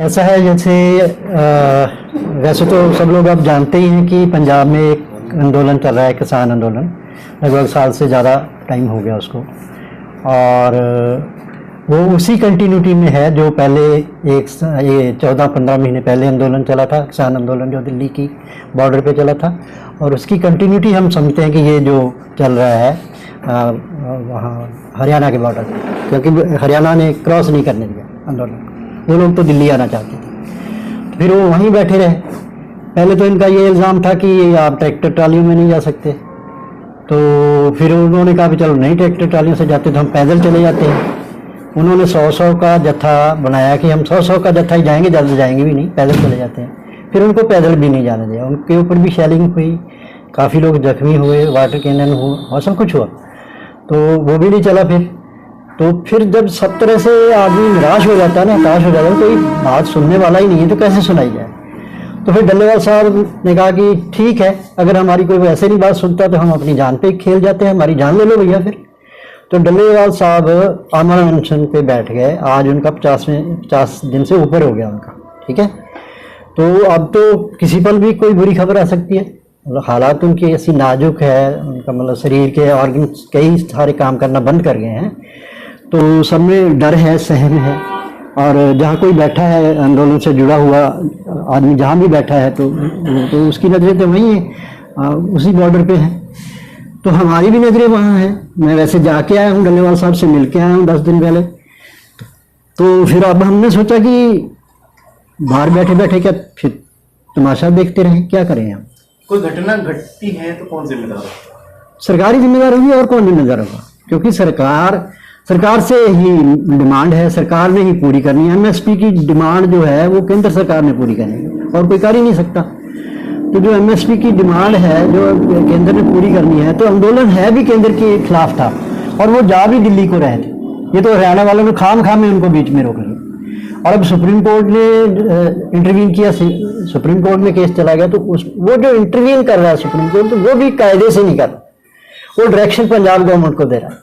ऐसा है जैसे वैसे तो सब लोग अब जानते ही हैं कि पंजाब में एक आंदोलन चल रहा है, किसान आंदोलन। लगभग साल से ज़्यादा टाइम हो गया उसको, और वो उसी कंटिन्यूटी में है जो पहले ये 14-15 महीने पहले आंदोलन चला था, किसान आंदोलन जो दिल्ली की बॉर्डर पे चला था। और उसकी कंटिन्यूटी हम समझते हैं कि ये जो चल रहा है वहाँ हरियाणा के बॉर्डर पे, क्योंकि हरियाणा ने क्रॉस नहीं करने दिया आंदोलन। वो लोग तो दिल्ली आना चाहते थे, फिर वो वहीं बैठे रहे। पहले तो इनका ये इल्ज़ाम था कि आप ट्रैक्टर ट्रालियों में नहीं जा सकते, तो फिर उन्होंने कहा कि चलो नहीं ट्रैक्टर ट्रालियों से जाते तो हम पैदल चले जाते हैं। उन्होंने 100-100 का जत्था बनाया कि हम 100-100 का जत्था ही जाएंगे, ज़्यादा जाएंगे भी नहीं, पैदल चले जाते हैं। फिर उनको पैदल भी नहीं जाने दिया, उनके ऊपर भी शेलिंग हुई, काफ़ी लोग जख्मी हुए, वाटर कैनन हुआ और सब कुछ हुआ, तो वो भी नहीं चला। तो फिर जब सब तरह से आदमी निराश हो जाता है ना, हताश हो जाता है, कोई बात सुनने वाला ही नहीं है तो कैसे सुनाई जाए। तो फिर डल्लेवाल साहब ने कहा कि ठीक है, अगर हमारी कोई वैसे नहीं बात सुनता तो हम अपनी जान पे खेल जाते हैं, हमारी जान ले लो भैया। फिर तो डल्लेवाल साहब आमरण अनशन पे बैठ गए। आज उनका 50 दिन से ऊपर हो गया उनका, ठीक है। तो अब तो किसी पल भी कोई बुरी खबर आ सकती है, हालात उनकी ऐसी नाजुक है, उनका मतलब शरीर के ऑर्गन कई सारे काम करना बंद कर गए हैं, तो सब में डर है, सहम है। और जहाँ कोई बैठा है आंदोलन से जुड़ा हुआ आदमी, जहाँ भी बैठा है तो उसकी नज़रें तो वहीं है, उसी बॉर्डर पे हैं, तो हमारी भी नज़रें वहाँ हैं। मैं वैसे जाके आया हूँ, डल्लेवाल साहब से मिल के आया हूँ 10 दिन पहले। तो फिर अब हमने सोचा कि बाहर बैठे बैठे क्या फिर तमाशा देखते रहें, क्या करें हम। कोई घटना घटती है तो कौन जिम्मेदार होगा? सरकार ही जिम्मेदार होगी, और कौन जिम्मेदार होगा, क्योंकि सरकार से ही डिमांड है, सरकार ने ही पूरी करनी है। एमएसपी की डिमांड जो है वो केंद्र सरकार ने पूरी करनी है, और कोई कर ही नहीं सकता। तो जो एमएसपी की डिमांड है जो केंद्र ने पूरी करनी है, तो आंदोलन है भी केंद्र के खिलाफ था, और वो जा भी दिल्ली को रहे थे। ये तो हरियाणा वालों ने खाम में उनको बीच में रोक लिया, और अब सुप्रीम कोर्ट ने इंटरवीन किया, सुप्रीम कोर्ट में केस चला गया। तो वो जो इंटरवीन कर रहा है सुप्रीम कोर्ट, तो वो भी कायदे से नहीं कर रहा, वो डायरेक्शन पंजाब गवर्नमेंट को दे रहा है।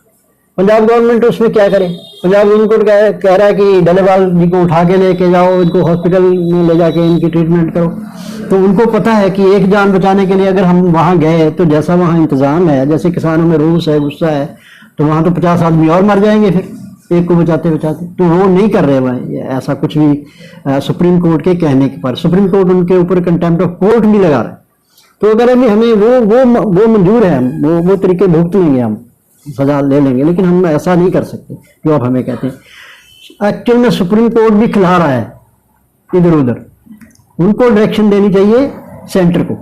पंजाब गवर्नमेंट उसमें क्या करे? पंजाब गवर्नमेंट कह रहा है कि डल्लेवाल जी को उठा के लेके जाओ, इनको हॉस्पिटल में ले जाके इनकी ट्रीटमेंट करो। तो उनको पता है कि एक जान बचाने के लिए अगर हम वहाँ गए तो जैसा वहाँ इंतजाम है, जैसे किसानों में रोष है, गुस्सा है, तो वहाँ तो 50 आदमी और मर जाएंगे फिर एक को बचाते बचाते। तो वो नहीं कर रहे वहाँ ऐसा कुछ भी। सुप्रीम कोर्ट के कहने के पर सुप्रीम कोर्ट उनके ऊपर कंटेम्प्ट ऑफ कोर्ट भी लगा रहा है। तो अगर अभी हमें वो मंजूर है, वो तरीके भुगत लेंगे, हम सजा ले लेंगे, लेकिन हम ऐसा नहीं कर सकते जो आप हमें कहते हैं। एक्चुअल में सुप्रीम कोर्ट भी खिला रहा है इधर उधर। उनको डायरेक्शन देनी चाहिए सेंटर को,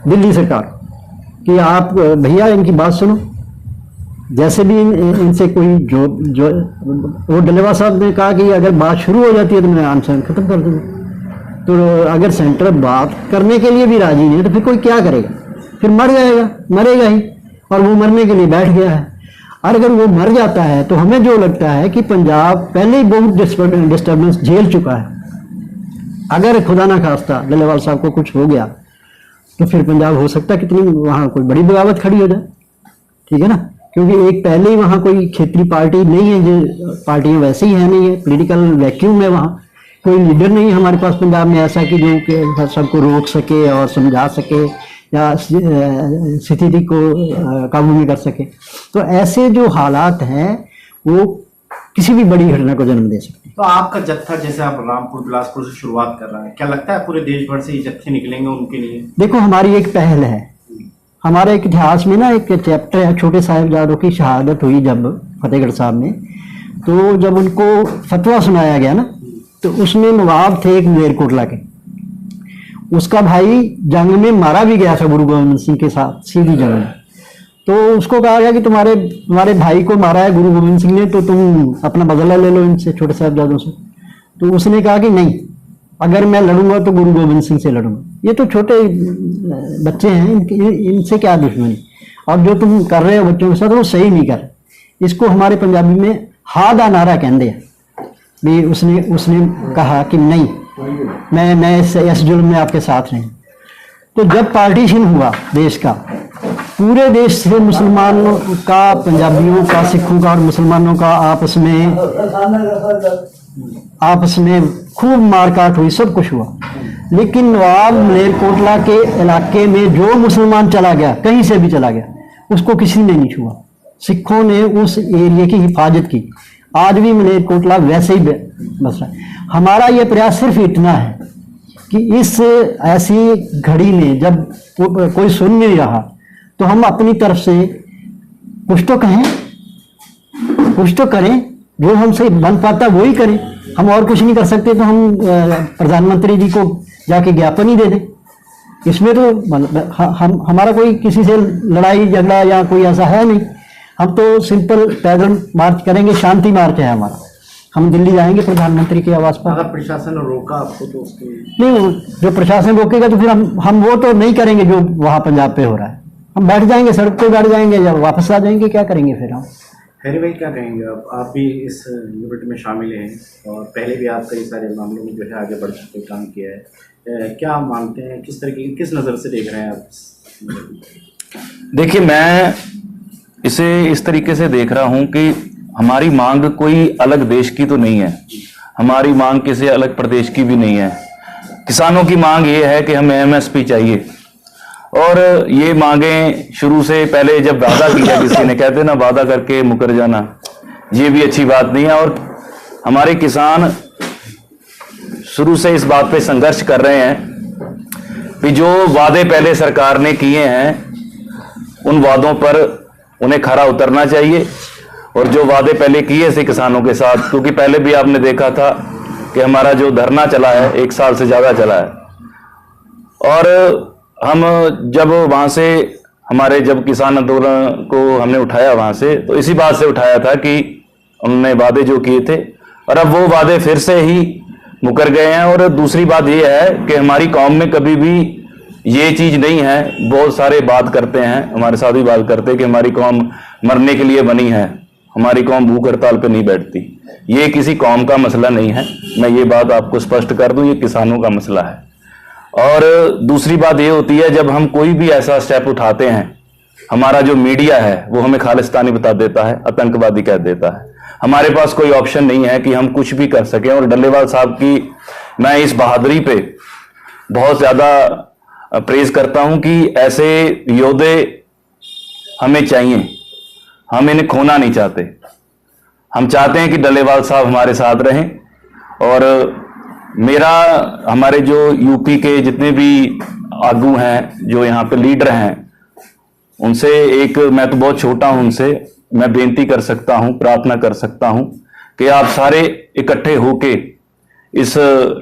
दिल्ली सरकार, कि आप भैया इनकी बात सुनो, जैसे भी इनसे कोई जो वो डल्लेवाल साहब ने कहा कि अगर बात शुरू हो जाती है तो मैं आंदोलन खत्म कर दूंगा। तो अगर सेंटर बात करने के लिए भी राजी नहीं है तो फिर कोई क्या करेगा? फिर मर जाएगा, मरेगा ही, और वो मरने के लिए बैठ गया है। और अगर वो मर जाता है तो हमें जो लगता है कि पंजाब पहले ही बहुत डिस्टर्बेंस झेल चुका है। अगर खुदा ना खास्ता डल्लेवाल साहब को कुछ हो गया तो फिर पंजाब हो सकता है कितनी वहाँ कोई बड़ी बगावत खड़ी हो जाए, ठीक है ना। क्योंकि एक पहले ही वहाँ कोई क्षेत्रीय पार्टी नहीं है, जो पार्टियां वैसे ही है नहीं है, पॉलिटिकल वैक्यूम है, वहाँ कोई लीडर नहीं है हमारे पास पंजाब में ऐसा कि जो सबको रोक सके और समझा सके या स्थिति को काबू में कर सके। तो ऐसे जो हालात हैं वो किसी भी बड़ी घटना को जन्म दे सकते हैं। तो आपका जत्था, जैसे आप रामपुर बिलासपुर से शुरुआत कर रहा है, क्या लगता है पूरे देश भर से ये जत्थे निकलेंगे उनके लिए? देखो, हमारी एक पहल है, हमारे एक इतिहास में ना एक चैप्टर है, छोटे साहिबजादों की शहादत हुई जब फतेहगढ़ साहब में, तो जब उनको फतवा सुनाया गया ना, तो उसमें नवाब थे एक मलेरकोटला के, उसका भाई जंग में मारा भी गया था गुरु गोविंद सिंह के साथ, सीधी जंग में। तो उसको कहा गया कि तुम्हारे भाई को मारा है गुरु गोविंद सिंह ने, तो तुम अपना बदला ले लो इनसे, छोटे साहिबजादों से। तो उसने कहा कि नहीं, अगर मैं लड़ूंगा तो गुरु गोविंद सिंह से लड़ूंगा, ये तो छोटे बच्चे हैं, इनसे क्या दुश्मनी, और जो तुम कर रहे हो बच्चों के साथ वो सही नहीं कर। इसको हमारे पंजाबी में हादा नारा कहते हैं भी। उसने कहा कि नहीं, मैं इस जुल्म में आपके साथ नहीं। तो जब पार्टीशन हुआ देश का, पूरे देश से मुसलमानों का, पंजाबियों का, सिखों का और मुसलमानों का आपस में खूब मारकाट हुई, सब कुछ हुआ, लेकिन नवाब मलेरकोटला के इलाके में जो मुसलमान चला गया, कहीं से भी चला गया, उसको किसी ने नहीं छुआ। सिखों ने उस एरिया की हिफाजत की। आज भी मलेरकोटला वैसे ही बस रहा है। हमारा ये प्रयास सिर्फ इतना है कि इस ऐसी घड़ी में जब कोई सुन नहीं रहा, तो हम अपनी तरफ से कुछ तो कहें, कुछ तो करें, जो हमसे बन पाता वही करें। हम और कुछ नहीं कर सकते तो हम प्रधानमंत्री जी को जाके ज्ञापन ही दे दें। इसमें तो हम हमारा कोई किसी से लड़ाई झगड़ा या कोई ऐसा है नहीं। हम तो सिंपल पैदल मार्च करेंगे, शांति मार्च है हमारा। हम दिल्ली जाएंगे प्रधानमंत्री के आवास पर। अगर प्रशासन ने रोका आपको तो उसके नहीं, जो प्रशासन रोकेगा तो फिर हम वो तो नहीं करेंगे जो वहाँ पंजाब पे हो रहा है। हम बैठ जाएंगे, सड़क पे बैठ जाएंगे, जब वापस आ जाएंगे क्या करेंगे फिर हम। हैरी भाई क्या कहेंगे आप भी इस यूनिट में शामिल हैं और पहले भी आप कई सारे मामलों में जो है आगे बढ़ चुके काम किया है, क्या मानते हैं, किस तरह की, किस नज़र से देख रहे हैं आप? देखिए, मैं इसे इस तरीके से देख रहा हूं कि हमारी मांग कोई अलग देश की तो नहीं है, हमारी मांग किसी अलग प्रदेश की भी नहीं है। किसानों की मांग ये है कि हमें एमएसपी चाहिए, और ये मांगें शुरू से पहले जब वादा किया किसी ने, कहते ना वादा करके मुकर जाना, ये भी अच्छी बात नहीं है। और हमारे किसान शुरू से इस बात पे संघर्ष कर रहे हैं कि जो वादे पहले सरकार ने किए हैं उन वादों पर उन्हें खरा उतरना चाहिए, और जो वादे पहले किए थे किसानों के साथ, क्योंकि पहले भी आपने देखा था कि हमारा जो धरना चला है 1 साल से ज्यादा चला है, और हम जब वहां से हमारे जब किसान आंदोलन को हमने उठाया वहां से, तो इसी बात से उठाया था कि उन्होंने वादे जो किए थे, और अब वो वादे फिर से ही मुकर गए हैं। और दूसरी बात ये है कि हमारी कौम में कभी भी ये चीज नहीं है, बहुत सारे बात करते हैं, हमारे साथ भी बात करते हैं कि हमारी कौम मरने के लिए बनी है, हमारी कौम भूख हड़ताल पे नहीं बैठती। ये किसी कौम का मसला नहीं है, मैं ये बात आपको स्पष्ट कर दूं, ये किसानों का मसला है। और दूसरी बात ये होती है, जब हम कोई भी ऐसा स्टेप उठाते हैं, हमारा जो मीडिया है वो हमें खालिस्तानी बता देता है, आतंकवादी कह देता है। हमारे पास कोई ऑप्शन नहीं है कि हम कुछ भी कर सकें। और डल्लेवाल साहब की मैं इस बहादुरी पे बहुत ज्यादा प्रेज करता हूं कि ऐसे योद्धे हमें चाहिए, हम इन्हें खोना नहीं चाहते। हम चाहते हैं कि डल्लेवाल साहब हमारे साथ रहें। और मेरा, हमारे जो यूपी के जितने भी आगू हैं, जो यहाँ पे लीडर हैं, उनसे एक, मैं तो बहुत छोटा हूं, उनसे मैं बेनती कर सकता हूं, प्रार्थना कर सकता हूं कि आप सारे इकट्ठे होके इस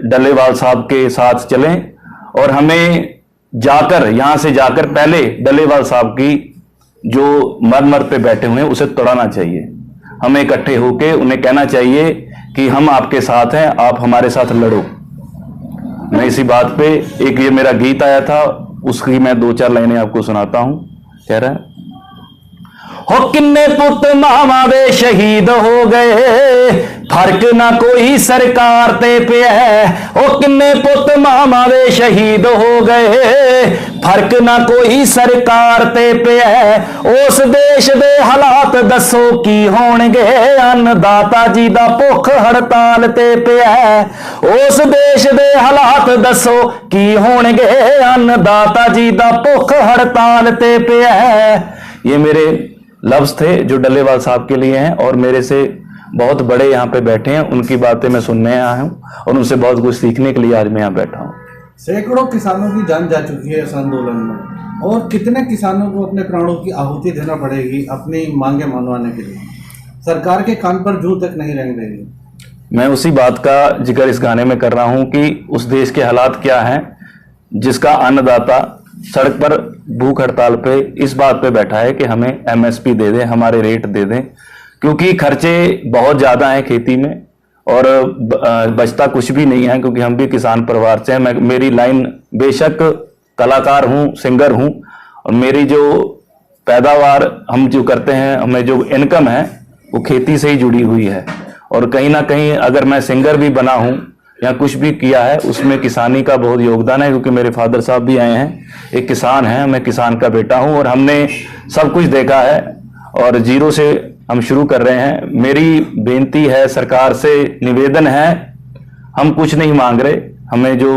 डल्लेवाल साहब के साथ चलें, और हमें जाकर, यहां से जाकर पहले डल्लेवाल साहब की जो मर पे बैठे हुए हैं उसे तोड़ना चाहिए। हमें इकट्ठे होके उन्हें कहना चाहिए कि हम आपके साथ हैं, आप हमारे साथ लड़ो। मैं इसी बात पे, एक ये मेरा गीत आया था, उसकी मैं 2-4 लाइनें आपको सुनाता हूं। कह रहा है, हो किन्ने पुत मामा वे शहीद हो गए, फर्क ना कोई सरकार ते पे है। हो किन्ने पुत मामा वे शहीद हो गए, फर्क ना कोई सरकार ते पे है। उस देश दे हालात दसो की होणगे, अन्नदाता जी दा भुख हड़ताल ते पे है। उस देश दे हालात दसो की होणगे, अन्नदाता जी दा भुख हड़ताल ते पे है। ये मेरे लफ्ज थे जो डल्लेवाल साहब के लिए हैं, और मेरे से बहुत बड़े यहाँ पे बैठे हैं, उनकी बातें मैं सुनने आया हूँ और उनसे बहुत कुछ सीखने के लिए आज मैं यहाँ बैठा हूँ। सैकड़ों किसानों की जान जा चुकी है इस आंदोलन में, और कितने किसानों को अपने प्राणों की आहुति देना पड़ेगी अपनी मांगे मनवाने के लिए। सरकार के कान पर जूं तक नहीं रेंग देगी। मैं उसी बात का जिक्र इस गाने में कर रहा हूँ कि उस देश के हालात क्या हैं जिसका अन्नदाता सड़क पर भूख हड़ताल पे इस बात पे बैठा है कि हमें एमएसपी दे दें, हमारे रेट दे दें, क्योंकि खर्चे बहुत ज्यादा हैं खेती में और बचता कुछ भी नहीं है, क्योंकि हम भी किसान परिवार से हैं। मेरी लाइन, बेशक कलाकार हूं, सिंगर हूं, और मेरी जो पैदावार हम जो करते हैं, हमें जो इनकम है वो खेती से ही जुड़ी हुई है। और कहीं ना कहीं अगर मैं सिंगर भी बना हूं या कुछ भी किया है, उसमें किसानी का बहुत योगदान है, क्योंकि मेरे फादर साहब भी आए हैं, एक किसान हैं, मैं किसान का बेटा हूं, और हमने सब कुछ देखा है और जीरो से हम शुरू कर रहे हैं। मेरी बेनती है, सरकार से निवेदन है, हम कुछ नहीं मांग रहे। हमें जो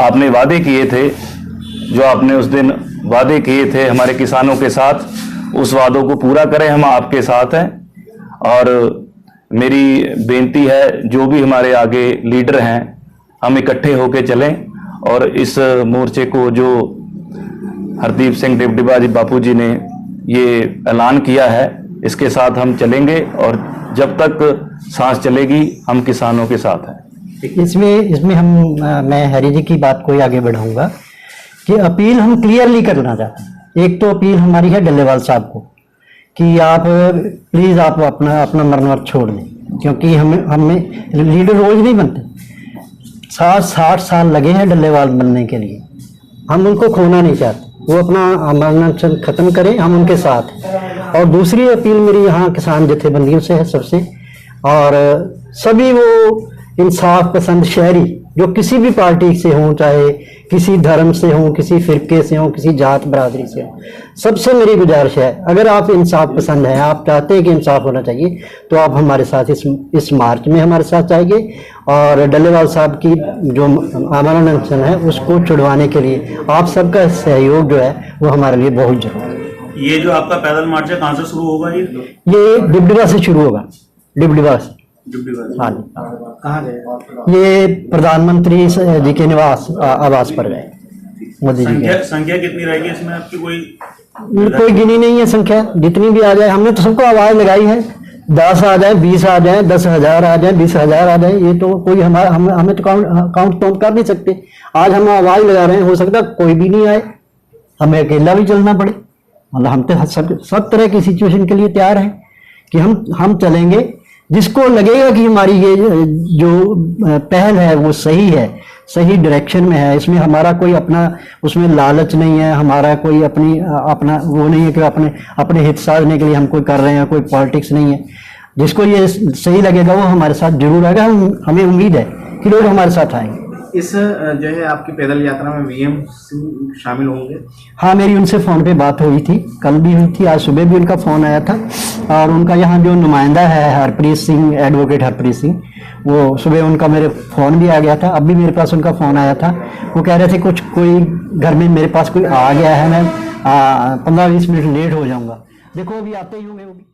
आपने वादे किए थे, जो आपने उस दिन वादे किए थे हमारे किसानों के साथ, उस वादों को पूरा करें। हम आपके साथ हैं और मेरी बेनती है, जो भी हमारे आगे लीडर हैं, हम इकट्ठे होकर चलें और इस मोर्चे को जो हरदीप सिंह डिबडिबा बापू जी ने ये ऐलान किया है, इसके साथ हम चलेंगे और जब तक सांस चलेगी हम किसानों के साथ हैं। इसमें मैं हरी जी की बात को आगे बढ़ाऊंगा कि अपील हम क्लियरली करना चाहते हैं। एक तो अपील हमारी है डल्लेवाल साहब को कि आप प्लीज आप अपना मरनवत छोड़ दें, क्योंकि हमें लीडर रोज नहीं बनते। 60 साल लगे हैं डल्लेवाल बनने के लिए, हम उनको खोना नहीं चाहते। वो अपना आमरण खत्म करें, हम उनके साथ हैं। और दूसरी अपील मेरी यहाँ किसान जथेबंदियों से है सबसे, और सभी वो इंसाफ पसंद शहरी जो किसी भी पार्टी से हों, चाहे किसी धर्म से हों, किसी फिरके से हों, किसी जात बरादरी से हों, सबसे मेरी गुजारिश है, अगर आप इंसाफ पसंद हैं, आप चाहते हैं कि इंसाफ होना चाहिए, तो आप हमारे साथ इस मार्च में हमारे साथ आइए और डल्लेवाल साहब की जो आमरण अनशन है उसको छुड़वाने के लिए आप सबका सहयोग जो है वो हमारे लिए बहुत जरूरी है। ये जो आपका पैदल मार्च है कहाँ से शुरू होगा? ये डिबडिबा से शुरू होगा, डिबडिबा से। हाँ जी। कहाँ गए? ये प्रधानमंत्री जी के निवास आवास पर गए, मोदी जी के। संख्या कितनी रहेगी इसमें आपकी? कोई गिनी नहीं है संख्या, जितनी भी आ जाए। हमने तो सबको आवाज लगाई है, 10 आ जाए, 20 आ जाए, 10,000 आ जाए, 20,000 आ जाए, ये तो कोई हमें तो काउंट कर नहीं सकते। आज हम आवाज लगा रहे हैं, हो सकता है कोई भी नहीं आए, हमें अकेला भी चलना पड़े। मतलब हम तो सब तरह की सिचुएशन के लिए तैयार हैं कि हम चलेंगे। जिसको लगेगा कि हमारी ये जो पहल है वो सही है, सही डायरेक्शन में है, इसमें हमारा कोई अपना उसमें लालच नहीं है, हमारा कोई अपना वो नहीं है कि अपने हित साधने के लिए हम कोई कर रहे हैं, कोई पॉलिटिक्स नहीं है। जिसको ये सही लगेगा वो हमारे साथ जरूर आएगा। हमें उम्मीद है कि लोग हमारे साथ आएंगे। इस जो है आपकी पैदल यात्रा में वीएम सिंह शामिल होंगे? हाँ, मेरी उनसे फ़ोन पे बात हुई थी, कल भी हुई थी, आज सुबह भी उनका फ़ोन आया था। और उनका यहाँ जो नुमाइंदा है हरप्रीत सिंह, एडवोकेट हरप्रीत सिंह, वो सुबह उनका मेरे फ़ोन भी आ गया था। अब भी मेरे पास उनका फ़ोन आया था, वो कह रहे थे कोई घर में मेरे पास कोई आ गया है, मैं 15-20 मिनट लेट हो जाऊँगा। देखो अभी आते ही होंगे वो भी।